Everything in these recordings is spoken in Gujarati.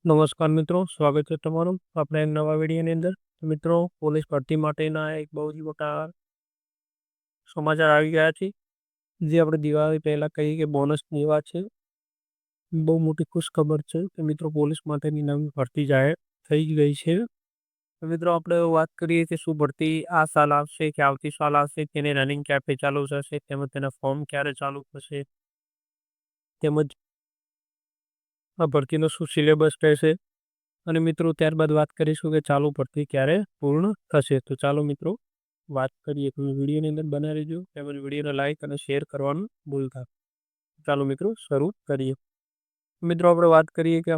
નમસ્કાર મિત્રો, સ્વાગત છે તમારું આપણે એક નવા વિડીયોની અંદર. તો મિત્રો, પોલીસ ભરતી માટેના એક બહુ જ મોટા સમાચાર આવી ગયા છે. જે આપણે દિવાળી પહેલા કહીએ કે બોનસની વાત છે. બહુ મોટી ખુશ ખબર છે કે મિત્રો પોલીસ માટેની નવી ભરતી જાહેર થઈ ગઈ છે. તો મિત્રો આપણે વાત કરીએ કે શું ભરતી આ સાલ આવશે કે આવતી સાલ આવશે, તેની રનિંગ ક્યારે ચાલુ થશે, તેમજ તેના ફોર્મ ક્યારે ચાલુ થશે, તેમજ આ ભરતીનો શું સિલેબસ રહેશે. અને મિત્રો ત્યારબાદ વાત કરીશું કે ચાલુ ભરતી ક્યારે પૂર્ણ થશે. તો ચાલો મિત્રો વાત કરીએ. તમે વિડીયોની અંદર બનાવી રહેજો, તેમજ વિડીયોને લાઇક અને શેર કરવાનું ભૂલતા. ચાલો મિત્રો શરૂ કરીએ. મિત્રો આપણે વાત કરીએ કે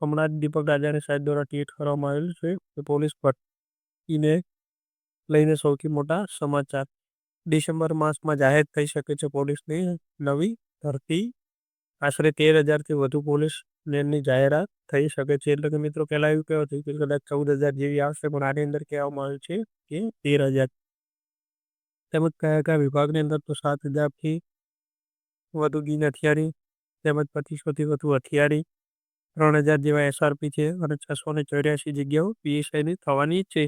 હમણાં જ દીપક રાજાને સાહેબ દ્વારા ટ્વીટ કરવામાં આવેલું છે કે પોલીસ ભરતીને લઈને સૌથી મોટા સમાચાર. ડિસેમ્બર માસમાં જાહેર થઈ શકે છે પોલીસની નવી ભરતી. આશરે 13,000થી વધુ પોલીસ ની જાહેરાત થઈ શકે છે. એટલે કે મિત્રો પહેલા એવું કહેવાય હતું કે કદાચ 14,000 જેવી આવશે, પણ આની અંદર કહેવામાં આવ્યું છે કે 13,000. તેમજ કયા કયા વિભાગની અંદર તો 7,000થી વધુ બિન હથિયારી, તેમજ 2500થી વધુ હથિયારી, 3,000 જેવા SRP છે અને 684 જગ્યાઓ PSIની થવાની છે.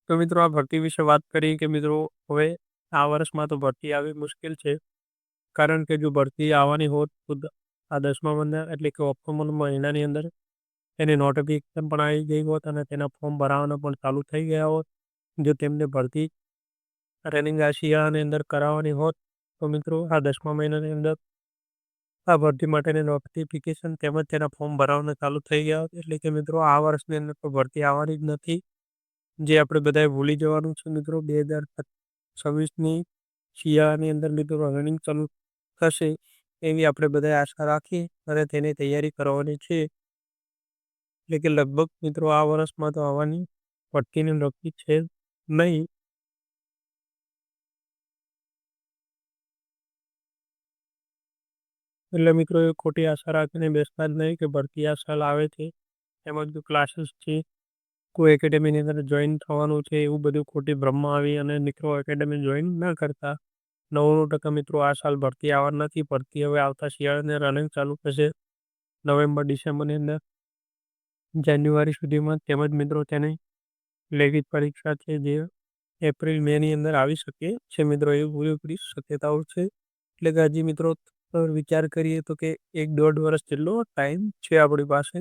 તો મિત્રો આ ભરતી વિશે વાત કરીએ કે મિત્રો હવે આ વર્ષમાં તો ભરતી આવી મુશ્કેલ છે. કારણ કે જો ભરતી આવવાની હોત તો આ 10મા મહિના એટલે કે ઓક્ટોબર મહિનાની અંદર એની નોટિફિકેશન પણ આવી ગઈ હોત અને તેના ફોર્મ ભરાવાના પણ ચાલુ થઈ ગયા હોત. જો તેમને ભરતી રનિંગ આ શિયાળાની અંદર કરાવવાની હોત તો મિત્રો આ 10મા મહિનાની અંદર આ ભરતી માટેની નોટિફિકેશન તેમજ તેના ફોર્મ ભરાવાના ચાલુ થઈ ગયા હોત. એટલે કે મિત્રો આ વર્ષની અંદર તો ભરતી આવવાની જ નથી, જે આપણે બધાએ ભૂલી જવાનું છે. મિત્રો 2026ની શિયાળાની અંદર મિત્રો રનિંગ ચાલુ થશે એવી આપણે બધાએ આશા રાખી અને તેની તૈયારી કરવાની છે. એટલે કે લગભગ મિત્રો આ વર્ષમાં તો આવવાની ભરતીની નક્કી છે નહીં. એટલે મિત્રો એ ખોટી આશા રાખીને બેસતા જ નહીં કે ભરતી આ સાલ આવે છે. એમાં જો ક્લાસીસ છે, કોઈ એકેડેમીની અંદર જોઈન થવાનું છે, એવું બધું ખોટી ભ્રમમાં આવી અને મિત્રો એકેડેમી જોઈન ના કરતા. 99% મિત્રો આ સાલ ભરતી આવવા નથી. ભરતી હવે આવતા શિયાળાને રનિંગ ચાલુ થશે નવેમ્બર ડિસેમ્બરની અંદર, જાન્યુઆરી સુધીમાં. તેમજ મિત્રો તેની લેખિત પરીક્ષા છે જે એપ્રિલ મેની અંદર આવી શકે છે. મિત્રો એવી પૂરેપૂરી શક્યતાઓ છે. એટલે કે હજી મિત્રો વિચાર કરીએ તો કે 1-1.5 વર્ષ જેટલો ટાઈમ છે આપણી પાસે.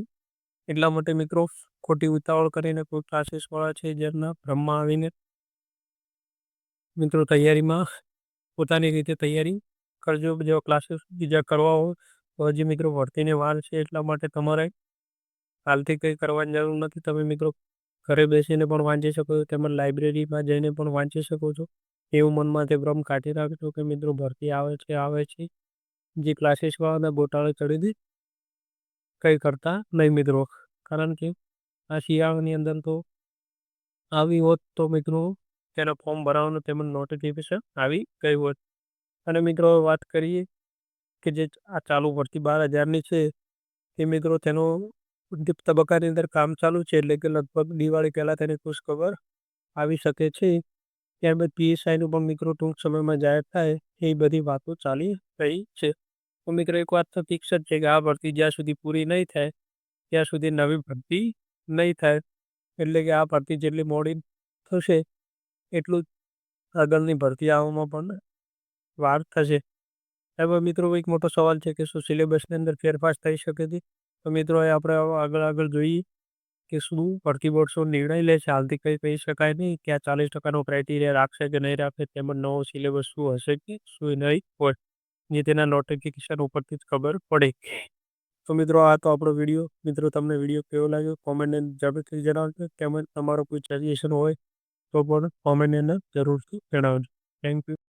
એટલા માટે મિત્રો ખોટી ઉતાવળ કરીને કોઈ ક્લાસીસ વાળા છે જેમના ભ્રમમાં આવીને મિત્રો તૈયારીમાં પોતાની રીતે તૈયારી કરજો. જેવા ક્લાસીસ બીજા કરવા હોય તો હજી મિત્રો ભરતીની વાર છે. એટલા માટે તમારે હાલથી કંઈ કરવાની જરૂર નથી. તમે મિત્રો ઘરે બેસીને પણ વાંચી શકો છો, તેમજ લાઇબ્રેરીમાં જઈને પણ વાંચી શકો છો. એવું મનમાંથી ભ્રમ કાઢી રાખજો કે મિત્રો ભરતી આવે છે. જે ક્લાસીસ વાળાના ગોટાળે ચડી દે કંઈ કરતા નહીં મિત્રો. કારણ કે આ શિયાળાની અંદર તો આવી હોત તો મિત્રો તેના ફોર્મ ભરાવાનું તેમજ નોટિફિકેશન આવી ગઈ હોત. અને મિત્રો વાત કરીએ કે જે આ ચાલુ ભરતી 12,000ની છે તે મિત્રો તેનો તબક્કાની અંદર કામ ચાલુ છે. એટલે કે લગભગ દિવાળી પહેલાં તેની ખુશખબર આવી શકે છે. ત્યારબાદ PSIનું પણ મિત્રો ટૂંક સમયમાં જાહેર થાય એ બધી વાતો ચાલી રહી છે. તો મિત્રો એક વાત તો ફિક્સ જ છે કે આ ભરતી જ્યાં સુધી પૂરી નહીં થાય ત્યાં સુધી નવી ભરતી નહીં થાય. એટલે કે આ ભરતી જેટલી મોડી થશે એટલું જ આગળની ભરતી આવવામાં પણ વાર થશે. એમાં મિત્રો એક મોટો સવાલ છે કે શું સિલેબસની અંદર ફેરફાર થઈ શકે છે. તો મિત્રો એ આપણે આગળ જોઈએ કે શું ભરતી બોર્ડ શું નિર્ણય લે છે. હાલથી કંઈ કહી શકાય નહીં કે આ 40%નો ક્રાઇટેરિયા રાખશે કે નહીં રાખે, તેમજ નવો સિલેબસ શું હશે કે શું નહીં હોય, જે તેના નોટિફિકેશન ઉપરથી જ ખબર પડે. તો મિત્રો આ તો આપણો વિડીયો. મિત્રો તમને વિડીયો કેવો લાગ્યો કોમેન્ટને જરૂરથી જણાવજો. તેમજ તમારો કોઈ સજેશન હોય તો પણ કોમેન્ટની અંદર જરૂરથી જણાવજો. Thank you.